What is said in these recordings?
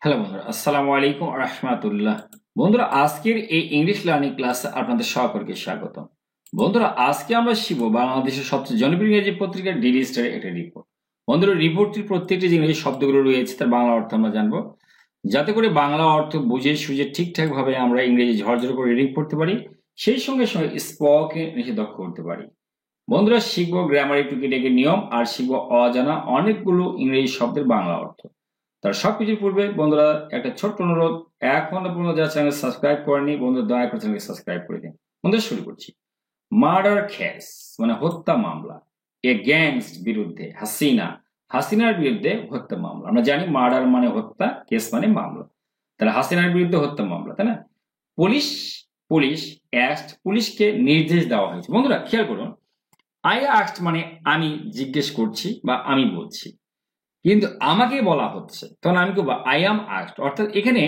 Hello বন্ধুরা, আসসালামু আলাইকুম ওয়া রাহমাতুল্লাহ। বন্ধুরা, আজকের এই ইংলিশ লার্নিং ক্লাসে আপনাদের সকলকে স্বাগত। বন্ধুরা, আজকে আমরা শিখব বাংলাদেশের সবচেয়ে জনপ্রিয় ইংরেজি পত্রিকা ডেইলি স্টারের একটা রিপোর্ট। বন্ধুরা, রিপোর্টটির প্রত্যেকটি যে ইংরেজি শব্দগুলো রয়েছে তার বাংলা অর্থ আমরা জানবো, যাতে করে বাংলা অর্থ বুঝে সুঝে ঠিকঠাকভাবে আমরা ইংরেজি ঝরঝর করে রিডিং করতে পারি, সেই সঙ্গে সঙ্গে স্পোকেন ইংরেজি দক্ষ করতে পারি। বন্ধুরা, শিখবো গ্রামারের টুকিটাকি নিয়ম আর শিখবো অজানা অনেকগুলো ইংরেজি শব্দের বাংলা অর্থ। তার সবকিছুর পূর্বে বন্ধুরা একটা ছোট্ট অনুরোধ, এখনো পর্যন্ত যারা চ্যানেল সাবস্ক্রাইব করেনি বন্ধুরা দয়া করে চ্যানেলকে সাবস্ক্রাইব করে দিন। বন্ধুরা, শুরু করছি। মার্ডার কেস মানে হত্যা মামলা, এগেইনস্ট বিরুদ্ধে, হাসিনার বিরুদ্ধে হত্যা মামলা। আমরা জানি মার্ডার মানে হত্যা, কেস মানে মামলা, তাহলে হাসিনার বিরুদ্ধে হত্যা মামলা, তাই না? পুলিশ পুলিশ অ্যাক্ট, পুলিশকে নির্দেশ দেওয়া হয়েছে। বন্ধুরা খেয়াল করুন, আই আস্কড মানে আমি জিজ্ঞেস করছি বা আমি বলছি, কিন্তু আমাকে বলা হচ্ছে, তখন আমি বলবো আই অ্যাম আস্কড। অর্থাৎ এখানে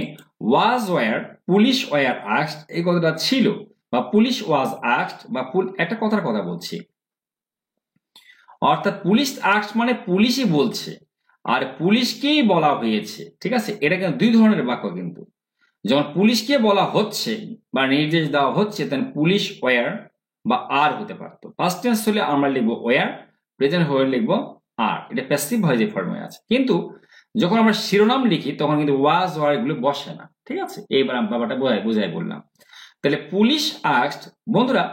was were, police were asked এই কথাটা ছিল, বা পুলিশ ওয়াজ আস্কড, বা একটা কথার কথা বলছি। অর্থাৎ পুলিশ আস্কড মানে পুলিশই বলছে, আর পুলিশকেই বলা হয়েছে। ঠিক আছে, এটা কিন্তু দুই ধরনের বাক্য। কিন্তু যখন পুলিশকে বলা হচ্ছে বা নির্দেশ দেওয়া হচ্ছে, তখন পুলিশ ওয়ার বা আর হতে পারতো। পাস্ট টেন্স হলে আমরা লিখবো ওয়ার, প্রেজেন্ট হলে লিখবো আর। এটা প্যাসিভ ভয়েসের ফর্মে আছে। কিন্তু যখন আমরা শিরোনাম লিখি তখন কিন্তু ওয়াজ ওয়ার এগুলো বসে না। ঠিক আছে, এইবার আমি ব্যাপারটা বুঝাই বললাম। তাহলে পুলিশ আস্কড, বন্ধুরা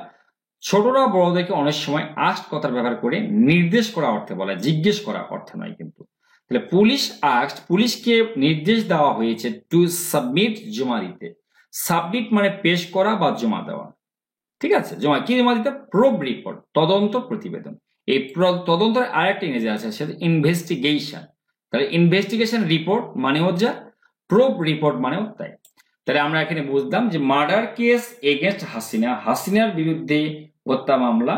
ছোটরা বড়দেরকে অনেক সময় আস্কড কথার ব্যবহার করে নির্দেশ করা অর্থে বলে, জিজ্ঞেস করা অর্থে নয় কিন্তু। তাহলে পুলিশ আস্কড, পুলিশকে নির্দেশ দেওয়া হয়েছে টু সাবমিট, জমা দিতে। সাবমিট মানে পেশ করা বা জমা দেওয়া। ঠিক আছে, কি জমা দিতে? প্রোব রিপোর্ট, তদন্ত প্রতিবেদন। এই তদন্তের আরেকটা ইংরেজি আছে, সেটা ইনভেস্টিগেশন। তাহলে ইনভেস্টিগেশন রিপোর্ট মানেও যা, প্রোব রিপোর্ট মানেও তাই। তাহলে আমরা এখানে বুঝলাম যে মার্ডার কেস এগেনস্ট হাসিনার বিরুদ্ধে হত্যা মামলা।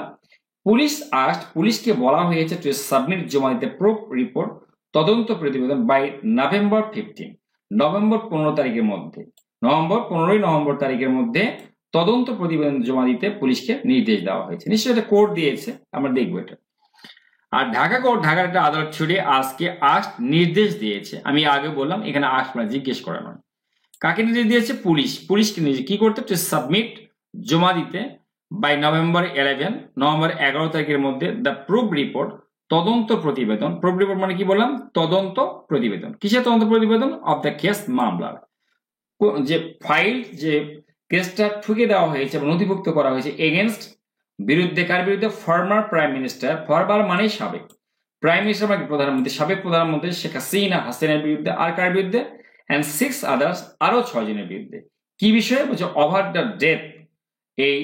পুলিশ আস্কড, পুলিশকে বলা হয়েছে টু সাবমিট, জমা দিতে প্রোব রিপোর্ট, তদন্ত প্রতিবেদন বাই নভেম্বর 15, নভেম্বর 15 তারিখের মধ্যে, 15 নভেম্বর তারিখের মধ্যে তদন্ত প্রতিবেদন জমা দিতে পুলিশকে নির্দেশ দেওয়া হয়েছে। নিশ্চয়ই এটা কোর্ট দিয়েছে, আমরা দেখবো এটা। আর ঢাকা কোর্ট, ঢাকার একটা আদালত ছুটে আজকে আস্কড নির্দেশ দিয়েছে। আমি আগে বললাম এখানে আস্কড মানে জিজ্ঞেস করা নয়। কাকে নির্দেশ দিয়েছে? পুলিশকে নির্দেশ কি করতে? টু সাবমিট, জমা দিতে, বাই নভেম্বর 11, নভেম্বর 11 তারিখের মধ্যে দ্য প্রুভ রিপোর্ট, তদন্ত প্রতিবেদন। প্রুভ রিপোর্ট মানে কি বললাম? তদন্ত প্রতিবেদন। কিসের তদন্ত প্রতিবেদন? অফ দ্য কেস, মামলার। যে ফাইল, যে কেসটা ঠুকে দেওয়া হয়েছে বা নথিভুক্ত করা হয়েছে এগেনস্ট, বিরুদ্ধে। কার বিরুদ্ধে? ফর্মার প্রাইম মিনিস্টার, ফরমার মানে সাবেক, প্রাইম মিনিস্টার মানে প্রধানমন্ত্রী, সাবেক প্রধানমন্ত্রী শেখ হাসিনার বিরুদ্ধে। আর কার বিরুদ্ধে? অ্যান্ড 6 আদার্স, আরো 6 জনের বিরুদ্ধে। কি বিষয়ে বলছে? ওভার দ্য ডেথ, এই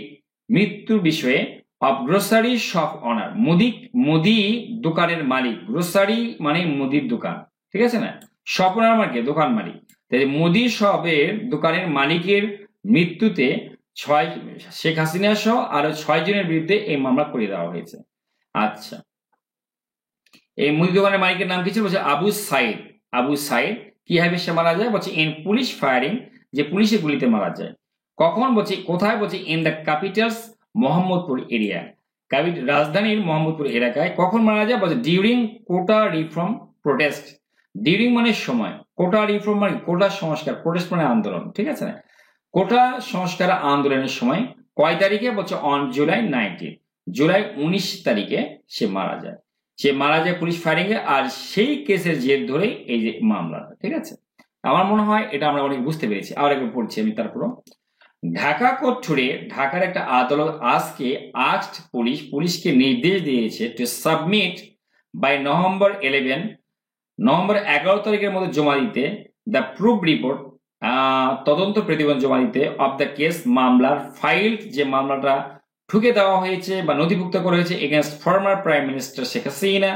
মৃত্যুর বিষয়ে, অফ গ্রোসারি শপ অনার, মুদি দোকানের মালিক। গ্রোসারি মানে মুদির দোকান, ঠিক আছে না? শপ অনার মানে দোকান মালিক। তাই মুদি শপের দোকানের মালিকের মৃত্যুতে শেখ হাসিনা সহ আরো 6 জনের বিরুদ্ধে এই মামলা করে দেওয়া হয়েছে। আচ্ছা, এই মুদি দোকানের মালিকের নাম কি ছিল? বলছে আবু সাইদ। আবু সাইদ কিভাবে সে মারা যায়? বলছে ইন পুলিশ ফায়ারিং, যে পুলিশের গুলিতে মারা যায়। কখন? বলছে কোথায়? বলছে in the capital's Mohammadpur area, রাজধানীর মোহাম্মদপুর এলাকায়। কখন মারা যায়? বলছে during quota reform protest. During মানে সময়, কোটা রিফর্ম মানে কোটা সংস্কার, প্রোটেস্ট মানে আন্দোলন, ঠিক আছে না? কোটা সংস্কার আন্দোলনের সময়। কয় তারিখে? বলছে অন জুলাই 19, জুলাই 19 তারিখে সে মারা যায়। পুলিশ ফায়ারিং এ, আর সেই কেসের জের ধরে এই যে মামলাটা। ঠিক আছে, আমার মনে হয় এটা আমরা অনেক বুঝতে পেরেছি। আর একবার পড়ছি আমি তারপর। ঢাকা কোর্ট ছুড়ে, ঢাকার একটা আদালত আজকে আস্কড পুলিশকে নির্দেশ দিয়েছে to submit by November 11, November 11 তারিখের মধ্যে জমা দিতে দ্য প্রুফ রিপোর্ট, তদন্ত প্রতিবেদন জমা দিতে, অফ দ্য কেস, মামলার, ফাইল, যে মামলাটা ঠুকে দেওয়া হয়েছে বা নথিভুক্ত করা হয়েছে against former prime minister Sheikh Hasina,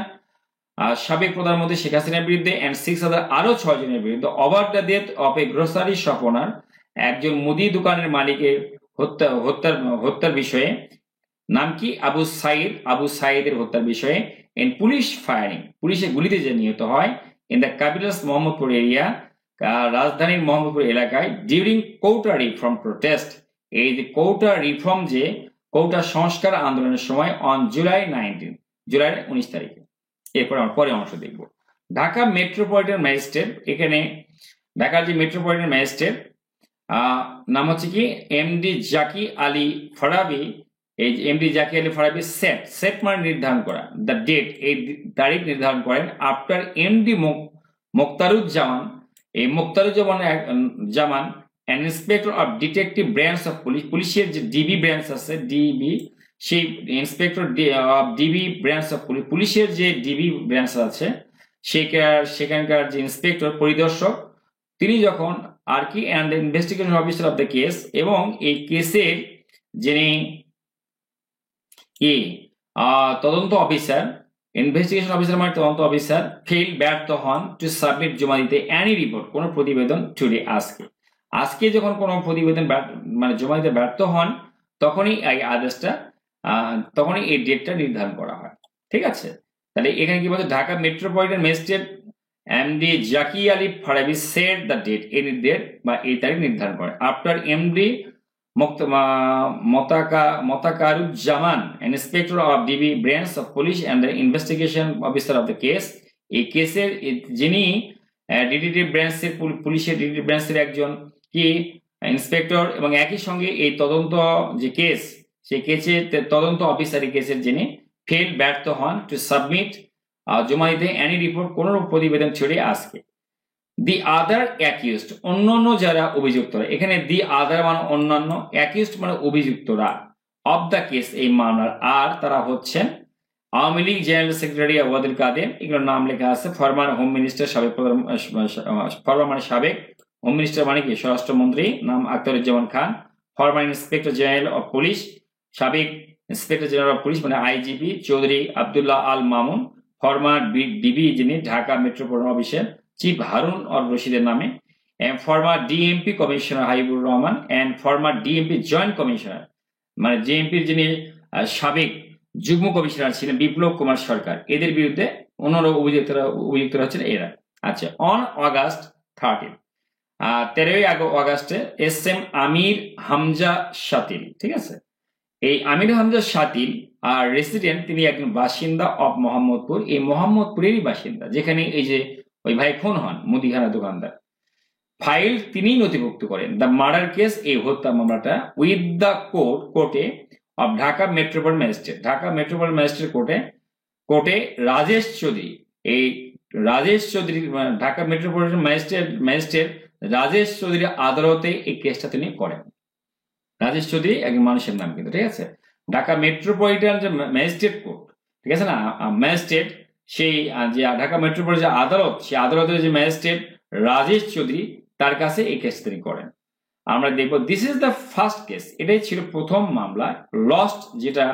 সাবেক প্রধানমন্ত্রী শেখ হাসিনার বিরুদ্ধে, অ্যান্ড 6 আদার, আরো 6 জনের বিরুদ্ধে। Over the death of a grocery shop owner, একজন মুদি দোকানের মালিকের হত্যার বিষয়ে। নাম কি? আবু সাইদের হত্যার বিষয়ে। ইন পুলিশ ফায়ারিং, পুলিশের গুলিতে যে নিহত হয়। In the capital's Mohammadpur area, রাজধানীর মোহাম্মদপুর এলাকায়। ডিউরিং কোটা রিফর্ম প্রোটেস্ট, এই যে কোটা রিফর্ম, যে কোটা সংস্কার আন্দোলনের সময়। অন জুলাই 19, জুলাই 19 তারিখে। এরপর আমরা পরে অংশ দেখব। ঢাকা মেট্রোপলিটন ম্যাজিস্ট্রেট, এখানে ঢাকার যে মেট্রোপলিটন ম্যাজিস্ট্রেট নাম হচ্ছে কি এমডি জাকি আলী ফরাবি। এই এমডি জাকি আলী ফরাবি সেট মানে নির্ধারণ করা, দ্য ডেট এই তারিখ নির্ধারণ করেন আফটার এমডি মোক্তারুজ্জামান, এই Moktaruzzaman an inspector of detective branch of police, পুলিশের যে ডিবি ব্রাঞ্চ আছে ডিবি, সেই inspector of DB branch of police, পুলিশের যে ডিবি ব্রাঞ্চ আছে সেখানকার যে ইন্সপেক্টর পরিদর্শক তিনি যখন আর কি and investigation officer of the case, এবং এই কেসের যিনি কি তদন্ত অফিসার, ইনভেস্টিগেশন অফিসার মানে তদন্ত অফিসার, ফেল ব্যর্থ হন টু সাবমিট জমা দিতে অ্যানি রিপোর্ট কোনো প্রতিবেদন টুডে আজকে যখন কোনো প্রতিবেদন মানে জমা দিতে ব্যর্থ হন তখনই এই আদেশটা তখনই এই ডেটটা নির্ধারণ করা হয়। ঠিক আছে, তাহলে এখানে কি বলছে Dhaka metropolitan magistrate MD Zaki Ali Farabi set the date, এই ডেট বা এই তারিখ নির্ধারণ করে after MD Motakaruzzaman inspector of DB branch of police and the investigation officer of the case, এই কেসের যিনি ডিটেকটিভ ব্রাঞ্চের পুলিশের ডিটেকটিভ ব্রাঞ্চের একজন কি ইন্সপেক্টর এবং একই সঙ্গে এই তদন্ত যে কেস সেই কেসের তদন্ত অফিসার এই কেসের যিনি ফেল ব্যর্থ হন টু সাবমিট জমা দিতে অ্যানি রিপোর্ট কোন প্রতিবেদন ছেড়ে আজকে। দি আদার অ্যাকিউজড অন্যান্য যারা অভিযুক্তরা, এখানে দি আদার মানে অন্যান্য, অ্যাকিউজড মানে অভিযুক্তরা, অফ দ্য কেস এই মামলার, আর তারা হচ্ছেন আওয়ামী লীগ জেনারেল সেক্রেটারি ওয়াদুল কাদের, এগুলোর নাম লেখা আছে, ফরমার হোম মিনিস্টার সাবেক ফরমার মানে সাবেক, হোম মিনিস্টার মানে কি স্বরাষ্ট্রমন্ত্রী নাম Akhtaruzzaman Khan, former inspector general of police সাবেক ইন্সপেক্টর জেনারেল অফ পুলিশ মানে IGP Chowdhury Abdullah Al Mamun, former DB যিনি ঢাকা মেট্রোপলিটন অফিসের চিফ হারুন অর রশিদের নামে, former DMP commissioner Habibur Rahman and former DMP joint commissioner মানে ডিএমপির যিনি সাবেক যুগ্ম কমিশনার ছিলেন বিপ্লব কুমার সরকার, এদের বিরুদ্ধে অন্যান্য অভিযুক্তরা হচ্ছেন এরা। আচ্ছা, অন অগাস্ট 13 13ই অগাস্টে এস এম আমির হামজা শাতিল, ঠিক আছে, এই আমির হামজা শাতিল আর রেসিডেন্ট, তিনি একজন বাসিন্দা অফ মোহাম্মদপুর, এই মোহাম্মদপুরেরই বাসিন্দা যেখানে এই যে ওই ভাই খুন হন মুদিখানা দোকানদার, ফাইল তিনি নথিভুক্ত করেন দ্য মার্ডার কেস এই হত্যা মামলাটা উইথ দ্য কোর্টে of Dhaka metropolitan magistrate, Dhaka metropolitan magistrate কোর্টে রাজেশ চৌধুরী, এই রাজেশ চৌধুরী ঢাকা মেট্রোপলিটন ম্যাজিস্ট্রেট রাজেশ চৌধুরী আদালতে এই কেসটা তিনি করেন। রাজেশ চৌধুরী একজন মানুষের নাম কিন্তু, ঠিক আছে, ঢাকা মেট্রোপলিটন যে ম্যাজিস্ট্রেট কোর্ট, ঠিক আছে না, ম্যাজিস্ট্রেট সেই যে ঢাকা মেট্রোপলিটন যে আদালত, সেই আদালতের যে ম্যাজিস্ট্রেট রাজেশ চৌধুরী তার কাছে এই কেস তিনি করেন। আমরা দেখবো this is the first case, এটাই ছিল প্রথম মামলা লস্ট, যেটা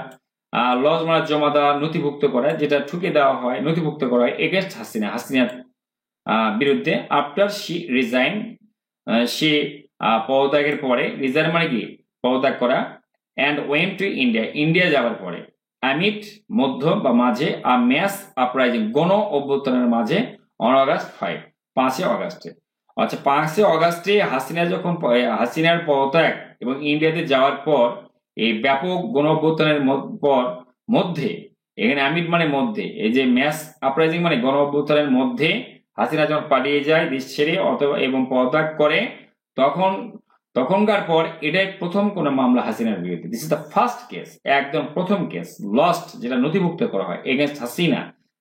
লস মানে জমা দেওয়া নথিভুক্ত করা, যেটা ঠুকে দেওয়া হয় নথিভুক্ত করা হয় এগেনস্ট হাসিনার বিরুদ্ধে আফটার শি রিজাইন, সে পদত্যাগের পরে, রিজাইন মানে কি পদত্যাগ করা, অ্যান্ড ওয়েন্ট টু ইন্ডিয়া যাওয়ার পরে, অ্যামিড মধ্য বা মাঝে, আ ম্যাস আপরাইজিং গণ অভ্যুত্থানের মাঝে, অন অগাস্ট 5 অগাস্টে। আচ্ছা, 5 অগাস্টে হাসিনার পদত্যাগ এবং ইন্ডিয়াতে যাওয়ার পর এই ব্যাপক গণ অভ্যুত্থানের মধ্যে, এখানে আমিড মানে মধ্যে, এই যে ম্যাস আপরাইজিং মানে গণ অভ্যুত্থানের মধ্যে হাসিনা যখন পালিয়ে যায় দেশ ছেড়ে অথবা এবং পদত্যাগ করে, তখনকার পর এটাই প্রথম কোন মামলা হাসিনার বিরুদ্ধে। This is the first case, একদম প্রথম কেস লস্ট যেটা নথিভুক্ত করা হয় এগেনস্ট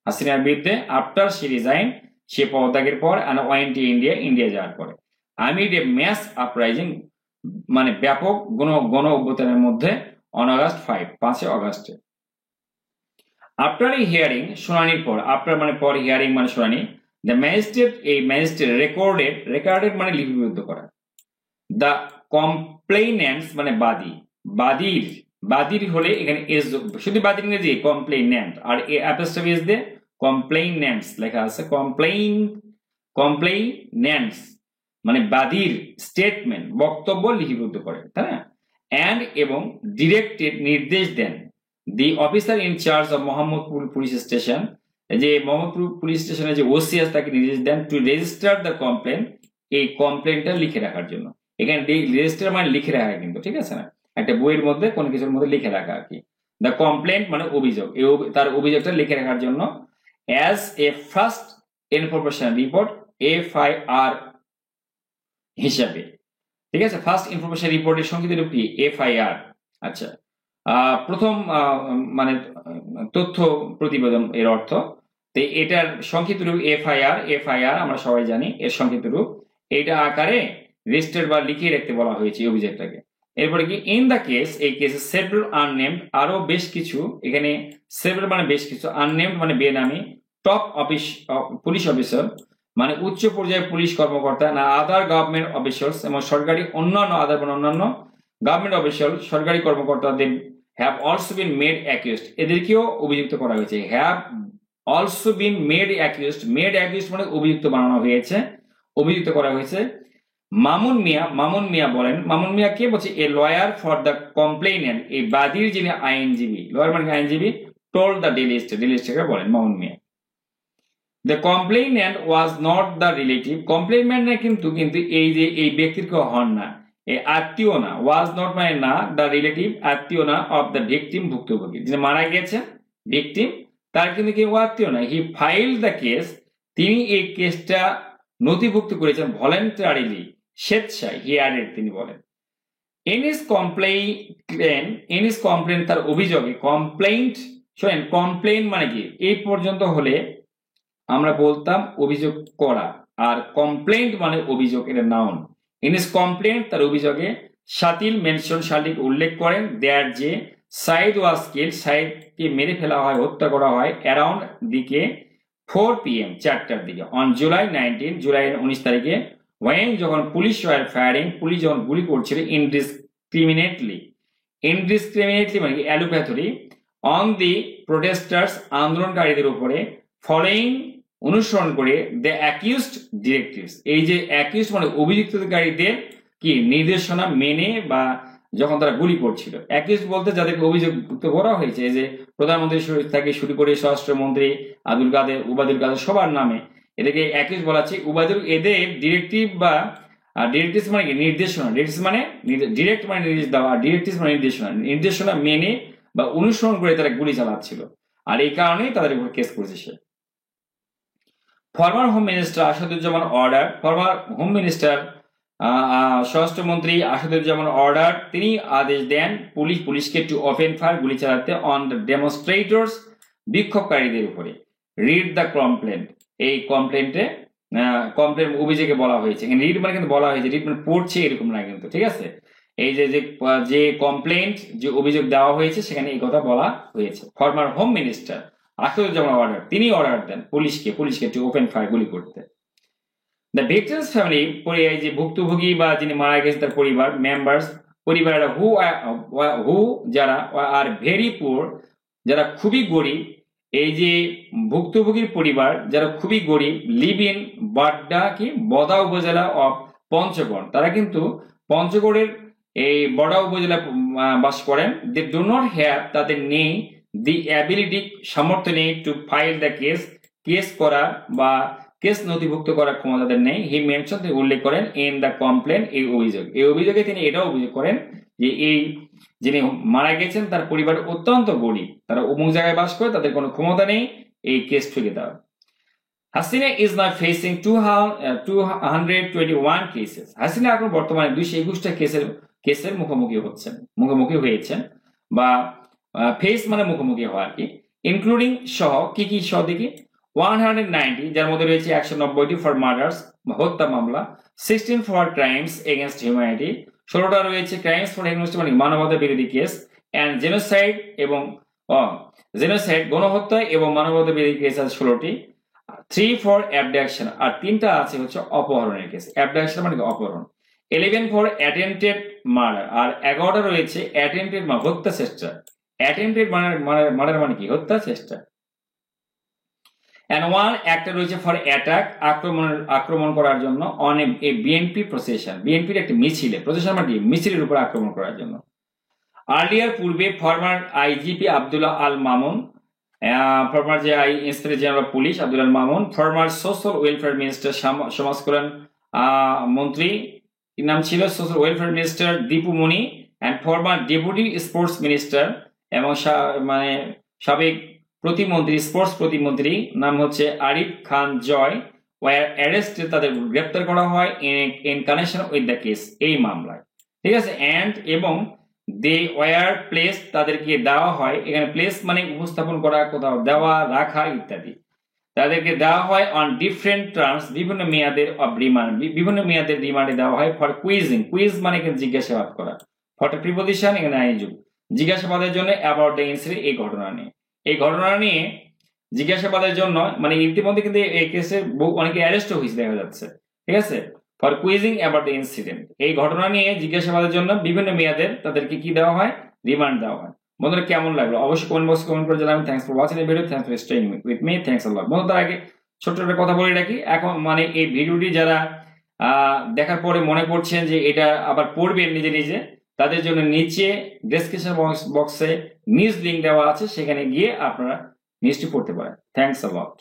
হাসিনার বিরুদ্ধে আফটার শি রিজাইন, সে পদত্যাগের পর অ্যান্ড ওয়েন্ট টু ইন্ডিয়া যাওয়ার পরে, আমিড এ ম্যাস আপরাইজিং মানে ব্যাপক গণ অভ্যুত্থানের মধ্যে অন অগাস্ট 5 অগাস্টে। আফটার এই হিয়ারিং শুনানির পর, আফটার মানে পর, হিয়ারিং মানে শুনানি, দ্য ম্যাজিস্ট্রেট এই ম্যাজিস্ট্রেট রেকর্ডেড মানে লিপিবদ্ধ করা, দ্য কমপ্লেইন্যান্টস মানে বাদীর হলে এখানে এস শুধু বাদীর ইংরেজি কমপ্লেইন্যান্ট, আর এ অ্যাপোস্ট্রফি ইজ দে কমপ্লেইন্যান্টস লেখা আছে, কমপ্লেইন্যান্টস মানে বাদীর স্টেটমেন্ট বক্তব্য লিপিবদ্ধ করে, তাই না, অ্যান্ড এবং ডিরেক্টেড নির্দেশ দেন the officer in charge of Mohammadpur police station, যে মোহাম্মদপুর পুলিশ স্টেশনের যে ওসি আছে তাকে নির্দেশ দেন টু রেজিস্টার দ্য কমপ্লেন, এই কমপ্লেনটা লিখে রাখার জন্য। এখানে রেজিস্টার মানে লিখে রাখা কিন্তু, ঠিক আছে না, একটা বইয়ের মধ্যে কোনো কিছুর মধ্যে লিখে রাখা আর কি। দ্য কমপ্লেন্ট মানে অভিযোগ, তার অভিযোগটা লিখে রাখার জন্য, as a first information report FIR হিসাবে, ঠিক আছে। ফার্স্ট ইনফরমেশন রিপোর্টের সংক্ষিপ্ত রূপ কি? এফআইআর। আচ্ছা, প্রথম মানে তথ্য প্রতিবেদন এর অর্থ। তো এটার সংক্ষিপ্ত রূপ এফআইআর। এফআইআর আমরা সবাই জানি এর সংক্ষিপ্ত রূপ। এটা আকারে রেজিস্টার বা লিখিয়ে রাখতে বলা হয়েছে অভিযোগটাকে। এরপরে কি? ইন দ্য কেস, এই কেসে সেভারাল আননেমড, আরো বেশ কিছু, এখানে সেভারাল মানে বেশ কিছু, আননেমড মানে বেনামি, টপ পুলিশ অফিসার মানে উচ্চ পর্যায়ের পুলিশ কর্মকর্তা, না আদার গভর্নমেন্ট অফিসার্স এবং সরকারি অন্যান্য আদার মানে অন্যান্য গভর্নমেন্ট অফিসার সরকারি কর্মকর্তাদের have also been made accused, এদেরকেও অভিযুক্ত করা হয়েছে। Have also been made accused, made accused মানে অভিযুক্ত বানানো হয়েছে, অভিযুক্ত করা হয়েছে। মামুন মিয়া বলেন, মামুন মিয়া কে বলছে? এ লয়ার ফর দ্য কমপ্লেইনেন্ট, এই বাদীর যিনি আইনজীবী, লয়ার মানে আইনজীবী, টোল্ড দ্য ডেইলি স্টার বলেন মামুন মিয়া। The complainant was not the relative, complainant কিন্তু এই যে এই ব্যক্তির কেউ হন না, এই আত্মীয় না, was not মানে না, the relative আত্মীয় না, of the victim ভুক্তভোগী, যিনি মারা গেছেন victim তার কিন্তু কেউ আত্মীয় না। He filed the case, তিনি এই কেসটা নথিভুক্ত করেছেন voluntarily, স্বেচ্ছায়, he added, তিনি বলেন। In his complaint তার অভিযোগে, complaint শোনেন, complaint মানে কি? এই পর্যন্ত হলে আমরা বলতাম অভিযোগ করা, আর কমপ্লেইন্ট মানে অভিযোগ, এটা নাউন। ইন হিজ কমপ্লেইন্ট তার অভিযোগে, শাতিল মেনশন, শাতিল উল্লেখ করেন, দেয়ার যে সাইদ ওয়াজ কিল্ড, সাইদকে মেরে ফেলা হয়, হত্যা করা হয়, অ্যারাউন্ড দিকে 4 PM 4টার দিকে, অন জুলাই 19 তারিখে, ওয়েন যখন পুলিশ ওয়ার ফায়ারিং, পুলিশ যখন গুলি করছিল, ইনডিসক্রিমিনেটলি মানে কি? অ্যালোপ্যাথরি, অন দি প্রোটেস্টার্স আন্দোলনকারীদের উপরে, ফলোইং অনুসরণ করে, দ্য অ্যাকিউজড ডিরেক্টিভস, এই যে অ্যাকিউজড মানে অভিযুক্তকারীদের কি নির্দেশনা মেনে বা যখন তারা গুলি করছিল। অ্যাকিউজড বলতে যাদেরকে অভিযুক্ত করা হয়েছে, যে প্রধানমন্ত্রী থেকে শুরু করে স্বরাষ্ট্রমন্ত্রী উবায়দুল কাদের সবার নামে এদেরকে অ্যাকিউজড বলা হচ্ছে। এদের ডিরেক্টিভ বা ডিরেক্টিভস মানে কি? নির্দেশনা। ডিরেক্টিভস মানে ডিরেক্ট মানে নির্দেশ দেওয়া, ডিরেক্টিভস মানে নির্দেশনা মেনে বা অনুসরণ করে তারা গুলি চালাচ্ছিল, আর এই কারণেই তাদের উপর কেস করেছে সে। Former home minister Asaduzzaman order, former home minister স্বরাষ্ট্রমন্ত্রী আসাদুজ্জামান অর্ডার, তিনি আদেশ দেন পুলিশকে টু ওপেন ফায়ার, গুলি চালাতে, অন দ্য ডেমনস্ট্রেটর্স, বিক্ষোভকারীদের উপরে। রিড দ্য কমপ্লেন্ট, এই কমপ্লেন্ট অভিযোগে বলা হয়েছে, রিড মানে কিন্তু বলা হয়েছে, রিড মানে পড়ছে এরকম না কিন্তু, ঠিক আছে। এই যে কমপ্লেন্ট, যে অভিযোগ দেওয়া হয়েছে সেখানে এই কথা বলা হয়েছে। Former home minister Asaduzzaman order, তিনি অর্ডার দেন পুলিশকে টু ওপেন ফায়ার, গুলি করতে। দ্য ভিকটিমস ফ্যামিলি, এই যে ভুক্তভোগী বা যিনি মারা গেছে তার পরিবার, মেম্বার্স পরিবারেরা, হু যারা আর ভেরি পুয়ার, যারা খুবই গরিব, এই যে ভুক্তভোগীর পরিবার যারা খুবই গরিব, লিভ ইন বাড্ডা কি বদা উপজেলা অফ পঞ্চগড়, তারা কিন্তু পঞ্চগড়ের এই বড়া উপজেলা বাস করেন। দে ডু নট হ্যাভ, তাদের নেই, দি অ্যাবিলিটি সামর্থ্য নেই, টু ফাইল দ্য কেস করা বা কেস নথিভুক্ত করার ক্ষমতা তাদের নেই। হি মেনশন, তিনি উল্লেখ করেন, ইন দ্য কমপ্লেন, এই অভিযোগে তিনি এটাও অভিযোগ করেন যে এই যিনি মারা গেছেন তার পরিবার অত্যন্ত গরিব, তারা অমুক জায়গায় বাস করে, তাদের কোনো ক্ষমতা নেই এই কেস ঠেকে দেওয়ার। Hasina is now facing 221 cases, Hasina এখন বর্তমানে 221টা কেসের মুখোমুখি হয়েছেন বা ফেস মানে মুখোমুখি হওয়া আর কি, ইনক্লুডিং সহ, কি সহ দেখি, 190, যার মধ্যে রয়েছে 190টি ফর মার্ডার্স, হত্যা মামলা, 16 ফর ক্রাইমস এগেনস্ট হিউম্যানিটি, 16টা রয়েছে ক্রাইমস ফর হিউম্যানিটি মানে মানবতা বিরোধী কেস, এন্ড জেনোসাইড এবং গণহত্যা এবং মানবতা বিরোধী কেস আছে 16টি, 3 ফর অ্যাবডাকশন, আর 3টা আছে হচ্ছে অপহরণের কেস, অ্যাবডাকশন মানে অপহরণ, 11 ফর অ্যাটেম্পটেড মার্ডার, আর 11টা রয়েছে অ্যাটেম্পটেড হত্যা চেষ্টা। অ্যাটেম্পটেড মার্ডার মানে কি? হত্যা চেষ্টা। and one একটা রয়েছে ফর অ্যাটাক, আক্রমণ করার জন্য, অন এ বিএনপি প্রসেশন, বিএনপির একটা মিছিলে, প্রসেশন মানে মিছিলের উপর আক্রমণ করার জন্য। আর্লিয়ার পূর্বে former IGP Abdullah Al Mamun, former যে inspector general of police Abdul Al Mamun, former social welfare minister, সমাজ কল্যাণ মন্ত্রী, কি নাম ছিল, social welfare minister Dipu Moni, and former deputy sports minister, এবং মানে সাবেক প্রতিমন্ত্রী, স্পোর্টস প্রতিমন্ত্রী, নাম হচ্ছে আরিফ খান জয়, ওয়ার অ্যারেস্টেড তাদের গ্রেপ্তার করা হয় in connection with the case এই মামলায়, ঠিক আছে। অ্যান্ড এবং দে ওয়ার প্লেস তাদেরকে দেওয়া হয়, এখানে প্লেস মানে উপস্থাপন করা, কোথাও দেওয়া, রাখা ইত্যাদি, তাদেরকে দেওয়া হয় অন ডিফারেন্ট টার্মস বিভিন্ন মেয়াদের অফ রিমান্ড, বিভিন্ন মেয়াদের রিমান্ডে দেওয়া হয় ফর কুইজিং, কুইজ মানে এখানে জিজ্ঞাসাবাদ করা, ফর প্রিপোজিশন এখানে আইনযোগ, জিজ্ঞাসাবাদের জন্য অ্যাবাউট দ্য ইনসিডেন্ট এই ঘটনা নিয়ে, এই ঘটনা নিয়ে জিজ্ঞাসাবাদের জন্য, মানে ইতিমধ্যে কিন্তু এই কেসে অনেকে অ্যারেস্ট হয়েছে দেখা যাচ্ছে, ঠিক আছে। For cuisine about the incident এই ঘটনা নিয়ে জিজ্ঞাসাবাদের জন্য বিভিন্ন মেয়াদের তাদেরকে কি দেওয়া হয়, রিমান্ড দেওয়া হয়। বন্ধুরা কেমন লাগলো অবশ্যই কমেন্ট বক্সে কমেন্ট করে জানাবেন। Thanks for watching the video, thanks for staying with me, thanks a lot. বন্ধু তার আগে ছোট্ট একটা কথা বলে রাখি, এখন মানে এই ভিডিওটি যারা দেখার পরে মনে করছেন যে এটা আবার পড়বেন নিজে নিজে, তাদের জন্য নিচে ডেসক্রিপশন বক্সে নিউজ লিংক দেওয়া আছে, সেখানে গিয়ে আপনারা নিউজটি পড়তে পারেন। Thanks a lot.